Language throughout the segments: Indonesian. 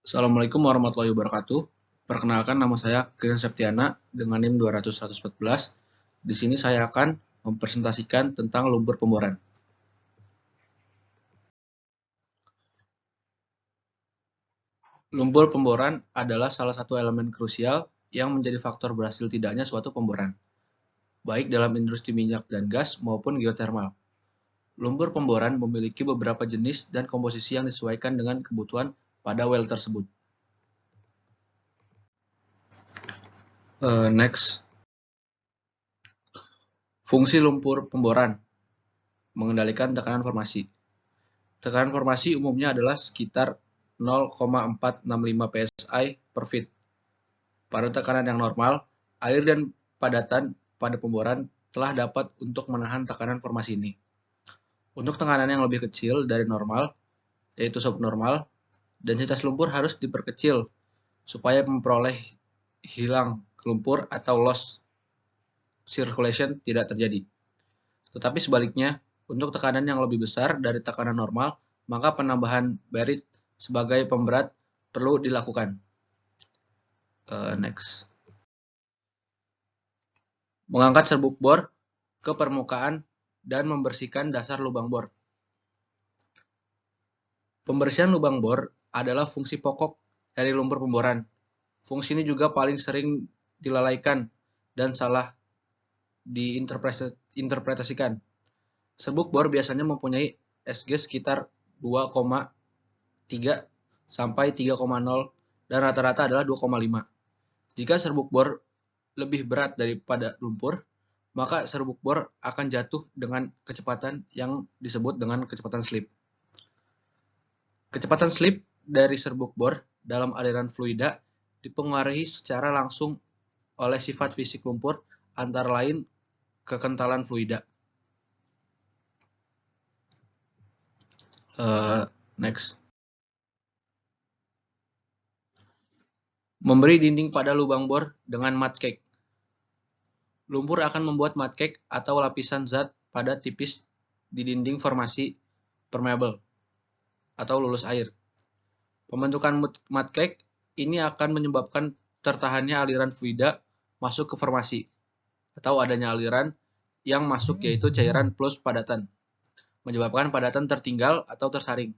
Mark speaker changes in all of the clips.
Speaker 1: Assalamualaikum warahmatullahi wabarakatuh. Perkenalkan, nama saya Krian Septiana dengan NIM 200-114. Di sini saya akan mempresentasikan tentang lumpur pemboran. Lumpur pemboran adalah salah satu elemen krusial yang menjadi faktor berhasil tidaknya suatu pemboran, baik dalam industri minyak dan gas maupun geotermal. Lumpur pemboran memiliki beberapa jenis dan komposisi yang disesuaikan dengan kebutuhan pada well tersebut. Next. Fungsi lumpur pemboran mengendalikan tekanan formasi. Tekanan formasi umumnya adalah sekitar 0,465 psi per feet. Pada tekanan yang normal, air dan padatan pada pemboran telah dapat untuk menahan tekanan formasi ini. Untuk tekanan yang lebih kecil dari normal, yaitu subnormal, densitas lumpur harus diperkecil supaya memperoleh hilang lumpur atau loss circulation tidak terjadi. Tetapi sebaliknya, untuk tekanan yang lebih besar dari tekanan normal, maka penambahan barit sebagai pemberat perlu dilakukan. Next. Mengangkat serbuk bor ke permukaan dan membersihkan dasar lubang bor. Pembersihan lubang bor adalah fungsi pokok dari lumpur pemboran. Fungsi ini juga paling sering dilalaikan dan salah diinterpretasikan. Serbuk bor biasanya mempunyai SG sekitar 2,3 sampai 3,0 dan rata-rata adalah 2,5. Jika serbuk bor lebih berat daripada lumpur, maka serbuk bor akan jatuh dengan kecepatan yang disebut dengan kecepatan slip. Kecepatan slip dari serbuk bor dalam aliran fluida dipengaruhi secara langsung oleh sifat fisik lumpur, antara lain kekentalan fluida. Next. Memberi dinding pada lubang bor dengan mud cake. Lumpur akan membuat mud cake atau lapisan zat pada tipis di dinding formasi permeable atau lulus air. Pembentukan mud cake ini akan menyebabkan tertahannya aliran fluida masuk ke formasi atau adanya aliran yang masuk yaitu cairan plus padatan, menyebabkan padatan tertinggal atau tersaring.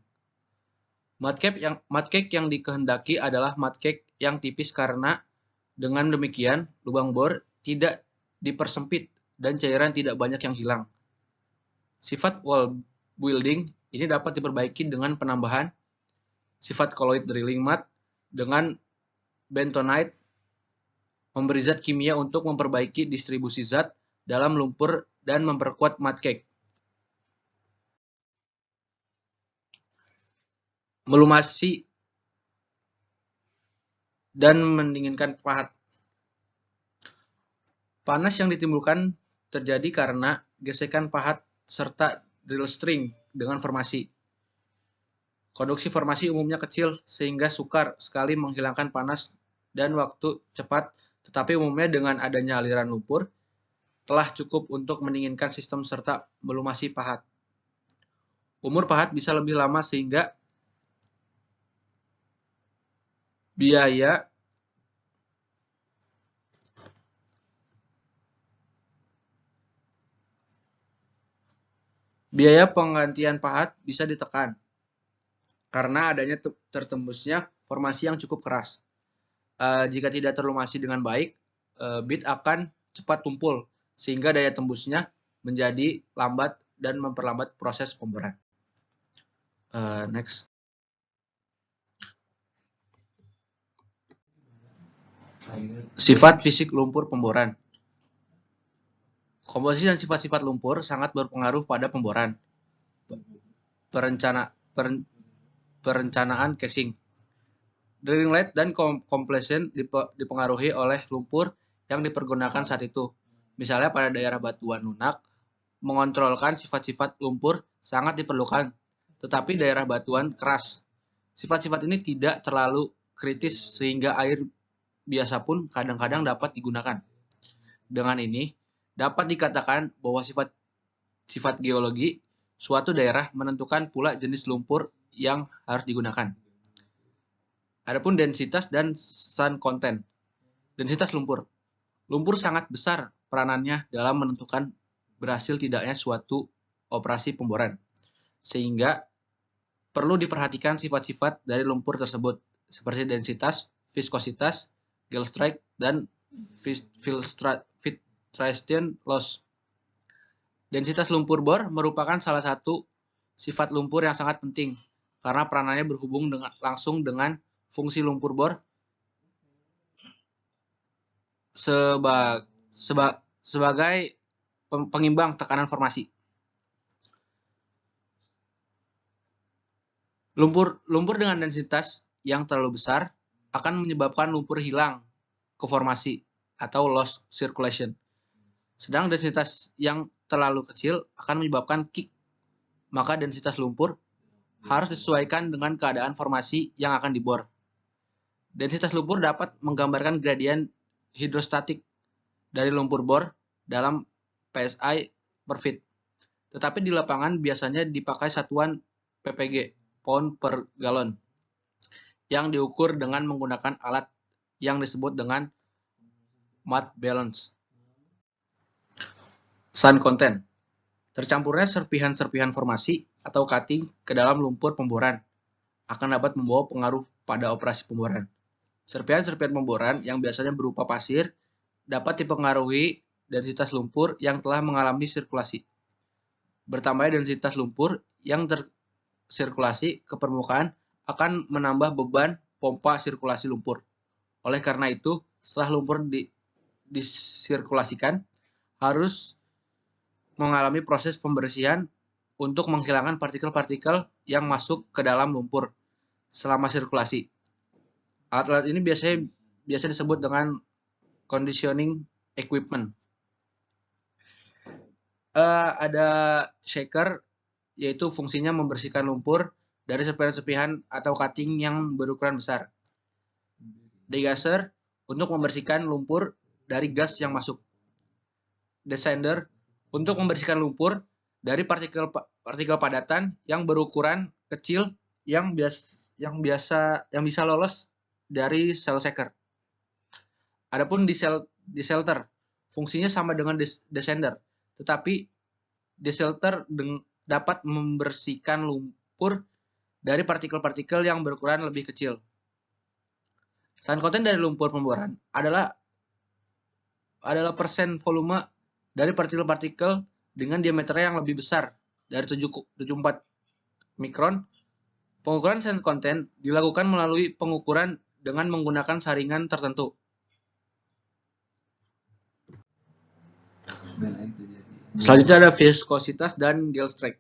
Speaker 1: Mud cake yang dikehendaki adalah mud cake yang tipis karena dengan demikian lubang bor tidak dipersempit dan cairan tidak banyak yang hilang. Sifat wall building ini dapat diperbaiki dengan penambahan sifat colloid drilling mud dengan bentonite, memberi zat kimia untuk memperbaiki distribusi zat dalam lumpur dan memperkuat mud cake. Melumasi dan mendinginkan pahat. Panas yang ditimbulkan terjadi karena gesekan pahat serta drill string dengan formasi. Konduksi formasi umumnya kecil sehingga sukar sekali menghilangkan panas dan waktu cepat, tetapi umumnya dengan adanya aliran lumpur telah cukup untuk mendinginkan sistem serta melumasi pahat. Umur pahat bisa lebih lama sehingga biaya penggantian pahat bisa ditekan karena adanya tertembusnya formasi yang cukup keras. Jika tidak terlumasi dengan baik, bit akan cepat tumpul sehingga daya tembusnya menjadi lambat dan memperlambat proses pemboran. Next. Sifat fisik lumpur pemboran. Komposisi dan sifat-sifat lumpur sangat berpengaruh pada pemboran. Perencanaan casing. Drilling lead dan completion dipengaruhi oleh lumpur yang dipergunakan saat itu. Misalnya pada daerah batuan lunak, mengontrolkan sifat-sifat lumpur sangat diperlukan, tetapi daerah batuan keras. Sifat-sifat ini tidak terlalu kritis sehingga air biasa pun kadang-kadang dapat digunakan. Dengan ini, dapat dikatakan bahwa sifat geologi suatu daerah menentukan pula jenis lumpur yang harus digunakan. Adapun densitas dan sun content. Densitas lumpur. Lumpur sangat besar peranannya dalam menentukan berhasil tidaknya suatu operasi pemboran. Sehingga perlu diperhatikan sifat-sifat dari lumpur tersebut, seperti densitas, viskositas, gill strength, dan filtration loss. Densitas lumpur bor merupakan salah satu sifat lumpur yang sangat penting, karena peranannya berhubung langsung dengan fungsi lumpur bor sebagai pengimbang tekanan formasi. Lumpur dengan densitas yang terlalu besar akan menyebabkan lumpur hilang ke formasi atau lost circulation. Sedang densitas yang terlalu kecil akan menyebabkan kick. Maka densitas lumpur harus disesuaikan dengan keadaan formasi yang akan dibor. Densitas lumpur dapat menggambarkan gradien hidrostatik dari lumpur bor dalam PSI per feet. Tetapi di lapangan biasanya dipakai satuan ppg, pound per gallon, yang diukur dengan menggunakan alat yang disebut dengan mud balance. Sun content. Tercampurnya serpihan-serpihan formasi atau cutting ke dalam lumpur pemboran akan dapat membawa pengaruh pada operasi pemboran. Serpihan-serpihan pemboran yang biasanya berupa pasir dapat dipengaruhi densitas lumpur yang telah mengalami sirkulasi. Bertambahnya densitas lumpur yang tersirkulasi ke permukaan akan menambah beban pompa sirkulasi lumpur. Oleh karena itu, setelah lumpur disirkulasikan, harus mengalami proses pembersihan untuk menghilangkan partikel-partikel yang masuk ke dalam lumpur selama sirkulasi. Alat-alat ini biasa disebut dengan conditioning equipment. Ada shaker, yaitu fungsinya membersihkan lumpur dari serpihan-serpihan atau cutting yang berukuran besar. Degasser untuk membersihkan lumpur dari gas yang masuk. Descender untuk membersihkan lumpur dari partikel padatan yang berukuran kecil yang bisa lolos dari cell shaker. Adapun desalter, fungsinya sama dengan descender, tetapi desalter dapat membersihkan lumpur dari partikel-partikel yang berukuran lebih kecil. Sun content dari lumpur pemboran adalah persen volume dari partikel-partikel dengan diameter yang lebih besar dari 74 mikron. Pengukuran sun content dilakukan melalui pengukuran dengan menggunakan saringan tertentu. Selanjutnya ada viskositas dan gill strength.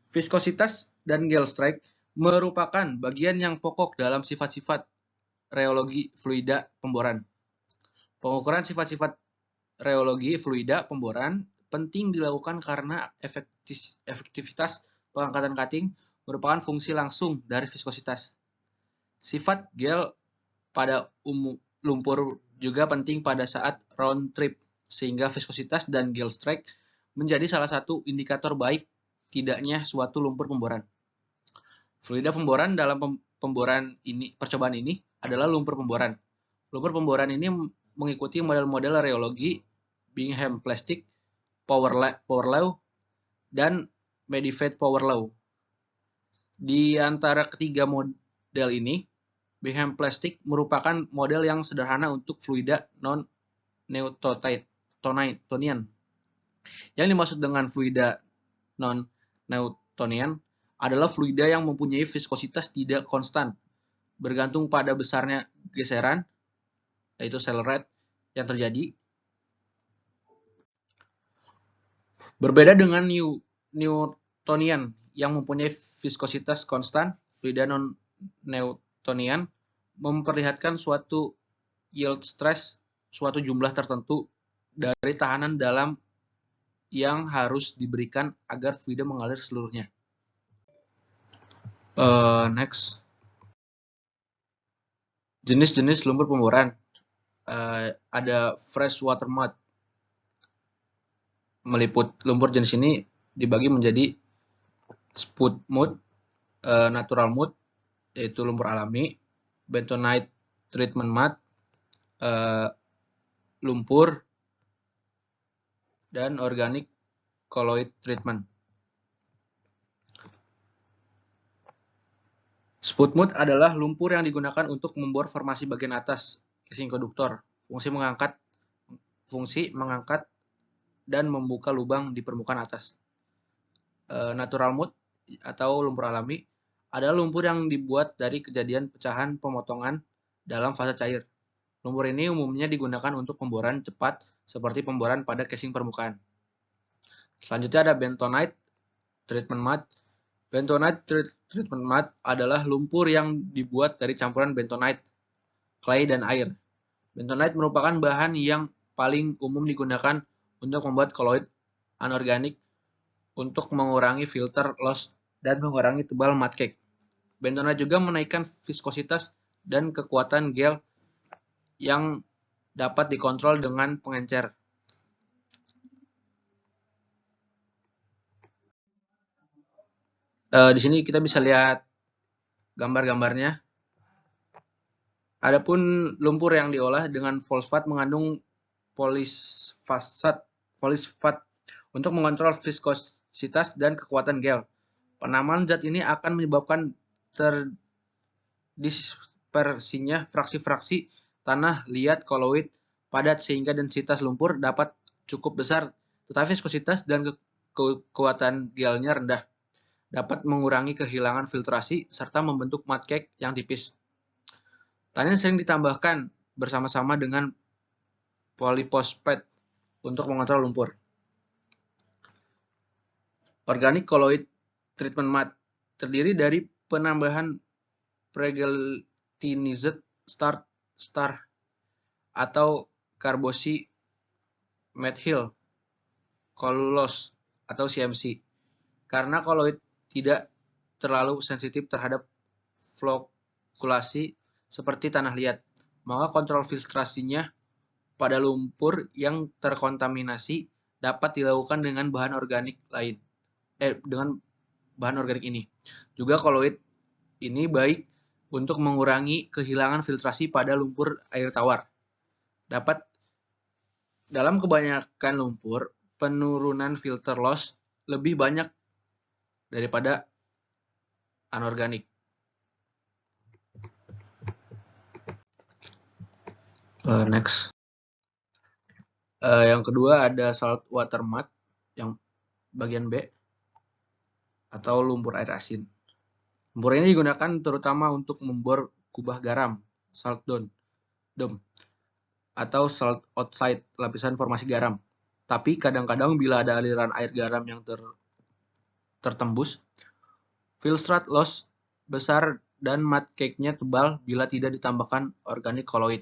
Speaker 1: Viskositas dan gill strength merupakan bagian yang pokok dalam sifat-sifat reologi fluida pemboran. Pengukuran sifat-sifat reologi fluida pemboran penting dilakukan karena efektivitas pengangkatan cutting merupakan fungsi langsung dari viskositas. Sifat gel pada lumpur juga penting pada saat round trip, sehingga viskositas dan gill strength menjadi salah satu indikator baik tidaknya suatu lumpur pemboran. Fluida pemboran dalam percobaan ini adalah lumpur pemboran. Lumpur pemboran ini mengikuti model-model reologi Bingham Plastic, Power Law, dan Medifed Power Law. Di antara ketiga model ini, Bingham Plastic merupakan model yang sederhana untuk fluida non-Newtonian. Yang dimaksud dengan fluida non-Newtonian adalah fluida yang mempunyai viskositas tidak konstan, bergantung pada besarnya geseran, yaitu cell rate, yang terjadi. Berbeda dengan Newtonian yang mempunyai viskositas konstan, fluida non-Newtonian memperlihatkan suatu yield stress, suatu jumlah tertentu dari tahanan dalam yang harus diberikan agar fluida mengalir seluruhnya. Next. Jenis-jenis lumpur pemboran. Ada freshwater mud. Meliput lumpur jenis ini dibagi menjadi spud mud, natural mud, yaitu lumpur alami, bentonite treatment mud, lumpur, dan organic colloid treatment. Sput mud adalah lumpur yang digunakan untuk membor formasi bagian atas casing konduktor, fungsi mengangkat dan membuka lubang di permukaan atas. Natural mud atau lumpur alami adalah lumpur yang dibuat dari kejadian pecahan pemotongan dalam fase cair. Lumpur ini umumnya digunakan untuk pemboran cepat seperti pemboran pada casing permukaan. Selanjutnya ada bentonite treatment mud. Bentonite treatment mud adalah lumpur yang dibuat dari campuran bentonite, clay, dan air. Bentonite merupakan bahan yang paling umum digunakan untuk membuat colloid anorganik untuk mengurangi filter loss dan mengurangi tebal mud cake. Bentonite juga menaikkan viskositas dan kekuatan gel yang dapat dikontrol dengan pengencer. Di sini kita bisa lihat gambar-gambarnya. Adapun lumpur yang diolah dengan fosfat mengandung polisfat untuk mengontrol viskositas dan kekuatan gel. Penamaan zat ini akan menyebabkan terdispersinya fraksi-fraksi tanah liat kolloid padat sehingga densitas lumpur dapat cukup besar, tetapi viskositas dan kekuatan gelnya rendah. Dapat mengurangi kehilangan filtrasi serta membentuk mud cake yang tipis. Tannin sering ditambahkan bersama-sama dengan polyphosphate untuk mengontrol lumpur. Organic colloid treatment mud terdiri dari penambahan pregeltinized star atau karboksi methyl cellulose atau CMC. Karena colloid tidak terlalu sensitif terhadap flokkulasi seperti tanah liat, maka kontrol filtrasinya pada lumpur yang terkontaminasi dapat dilakukan dengan bahan organik lain. Dengan bahan organik ini. Juga colloid ini baik untuk mengurangi kehilangan filtrasi pada lumpur air tawar. Dalam kebanyakan lumpur, penurunan filter loss lebih banyak daripada anorganik. Next. Yang kedua ada salt water mud yang bagian B atau lumpur air asin. Lumpur ini digunakan terutama untuk membor kubah garam, salt dome, atau salt oxide, lapisan formasi garam. Tapi kadang-kadang bila ada aliran air garam yang tertembus, filtrate loss besar dan mud cake-nya tebal bila tidak ditambahkan organic colloid.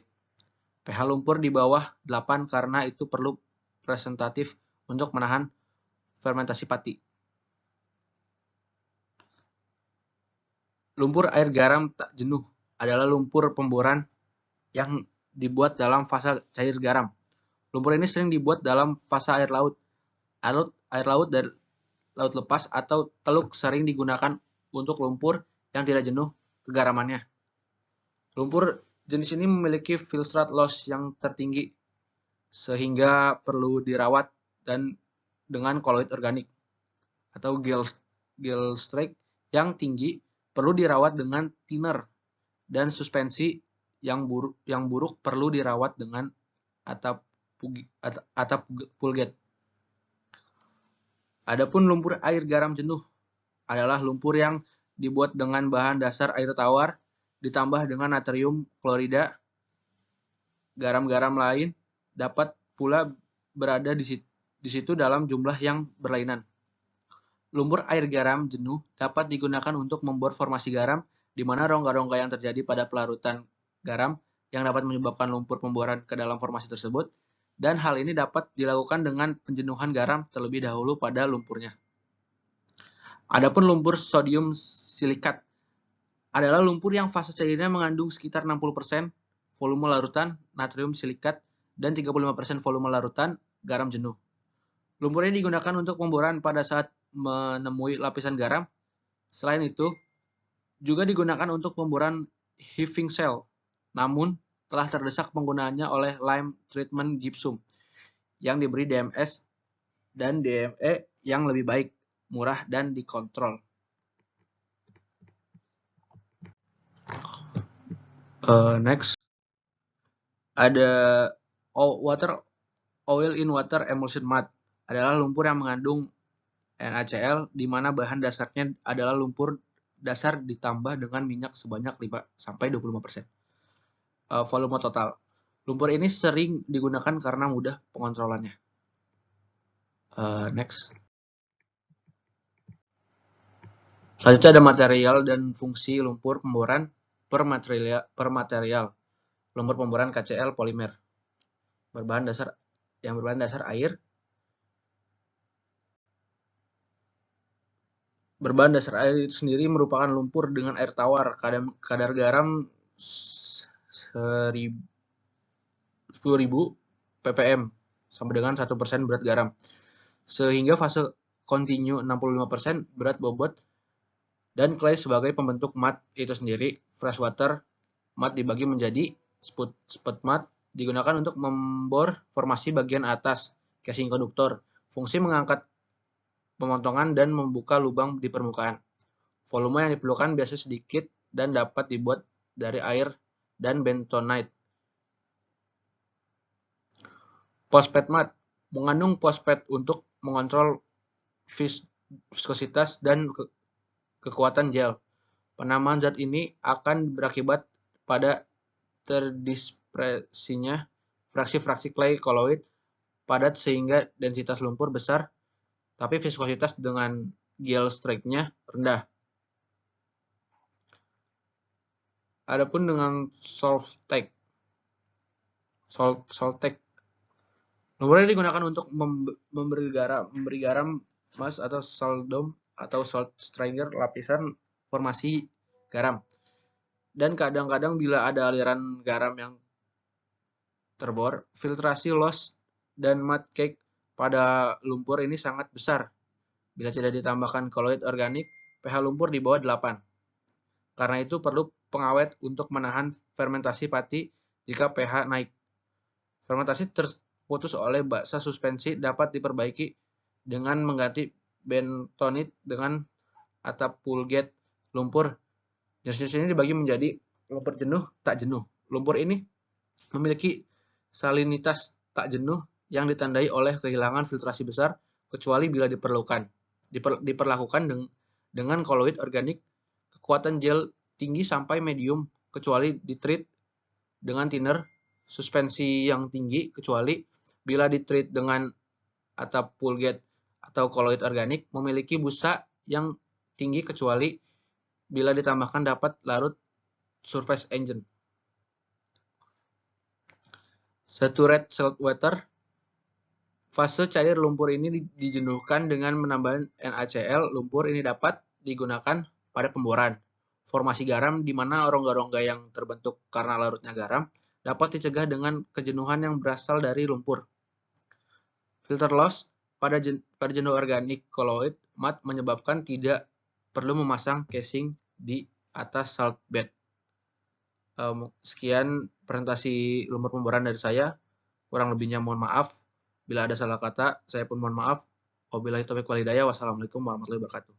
Speaker 1: pH lumpur di bawah 8 karena itu perlu presentatif untuk menahan fermentasi pati. Lumpur air garam tak jenuh adalah lumpur pemboran yang dibuat dalam fase cair garam. Lumpur ini sering dibuat dalam fase air laut dan laut lepas atau teluk sering digunakan untuk lumpur yang tidak jenuh kegaramannya. Lumpur jenis ini memiliki filtrate loss yang tertinggi sehingga perlu dirawat dan dengan colloid organik atau gel strike yang tinggi perlu dirawat dengan thinner dan suspensi yang buruk perlu dirawat dengan atap pulgate. Adapun lumpur air garam jenuh adalah lumpur yang dibuat dengan bahan dasar air tawar ditambah dengan natrium klorida. Garam-garam lain dapat pula berada di situ dalam jumlah yang berlainan. Lumpur air garam jenuh dapat digunakan untuk membor formasi garam, di mana rongga-rongga yang terjadi pada pelarutan garam yang dapat menyebabkan lumpur pemboran ke dalam formasi tersebut, dan hal ini dapat dilakukan dengan penjenuhan garam terlebih dahulu pada lumpurnya. Adapun lumpur sodium silikat adalah lumpur yang fase cairnya mengandung sekitar 60% volume larutan natrium silikat dan 35% volume larutan garam jenuh. Lumpur ini digunakan untuk pemboran pada saat menemui lapisan garam. Selain itu, juga digunakan untuk pemboran heaving cell, namun telah terdesak penggunaannya oleh lime treatment gypsum yang diberi DMS dan DME yang lebih baik, murah, dan dikontrol. Next, ada oil in water emulsion mud adalah lumpur yang mengandung NaCl di mana bahan dasarnya adalah lumpur dasar ditambah dengan minyak sebanyak 5-25%. Volume total. Lumpur ini sering digunakan karena mudah pengontrolannya. Next. Selanjutnya ada material dan fungsi lumpur pemboran per material. Lumpur pemboran KCl polimer berbahan dasar air. Berbahan dasar air itu sendiri merupakan lumpur dengan air tawar, kadar garam 10.000 ppm sama dengan 1% berat garam. Sehingga fase kontinu 65% berat bobot dan clay sebagai pembentuk mud itu sendiri. Freshwater mud dibagi menjadi sput mud digunakan untuk membor formasi bagian atas casing konduktor. Fungsi mengangkat pemotongan dan membuka lubang di permukaan. Volume yang diperlukan biasanya sedikit dan dapat dibuat dari air dan bentonite. Phosphate mud mengandung fosfat untuk mengontrol viskositas dan kekuatan gel. Penamaan zat ini akan berakibat pada terdispersinya fraksi-fraksi clay colloid padat sehingga densitas lumpur besar, tapi viskositas dengan gel strength-nya rendah. Adapun dengan Soltec. Lumpur ini digunakan untuk memberi garam mas atau salt dome atau salt stringer lapisan formasi garam. Dan kadang-kadang bila ada aliran garam yang terbor, filtrasi loss dan mud cake pada lumpur ini sangat besar. Bila tidak ditambahkan kolloid organik, pH lumpur di bawah 8. Karena itu perlu pengawet untuk menahan fermentasi pati jika pH naik. Fermentasi terputus oleh basa suspensi dapat diperbaiki dengan mengganti bentonite dengan atap pulgate lumpur. Jenis ini dibagi menjadi lumpur jenuh, tak jenuh. Lumpur ini memiliki salinitas tak jenuh yang ditandai oleh kehilangan filtrasi besar kecuali bila diperlakukan dengan kolloid organik kekuatan gel tinggi sampai medium kecuali ditreat dengan thinner suspensi yang tinggi kecuali bila ditreat dengan atap pulgate atau kolloid organik memiliki busa yang tinggi kecuali bila ditambahkan dapat larut surface agent. Saturated salt water. Fase cair lumpur ini dijenuhkan dengan menambahkan NaCl. Lumpur ini dapat digunakan pada pemboran. Formasi garam di mana rongga-rongga yang terbentuk karena larutnya garam dapat dicegah dengan kejenuhan yang berasal dari lumpur. Filter loss pada jenuh organik colloid mud menyebabkan tidak perlu memasang casing di atas salt bed. Sekian presentasi lumpur pemboran dari saya. Kurang lebihnya mohon maaf. Bila ada salah kata, saya pun mohon maaf. Wabillahi taufiq wal hidayah. Wassalamualaikum warahmatullahi wabarakatuh.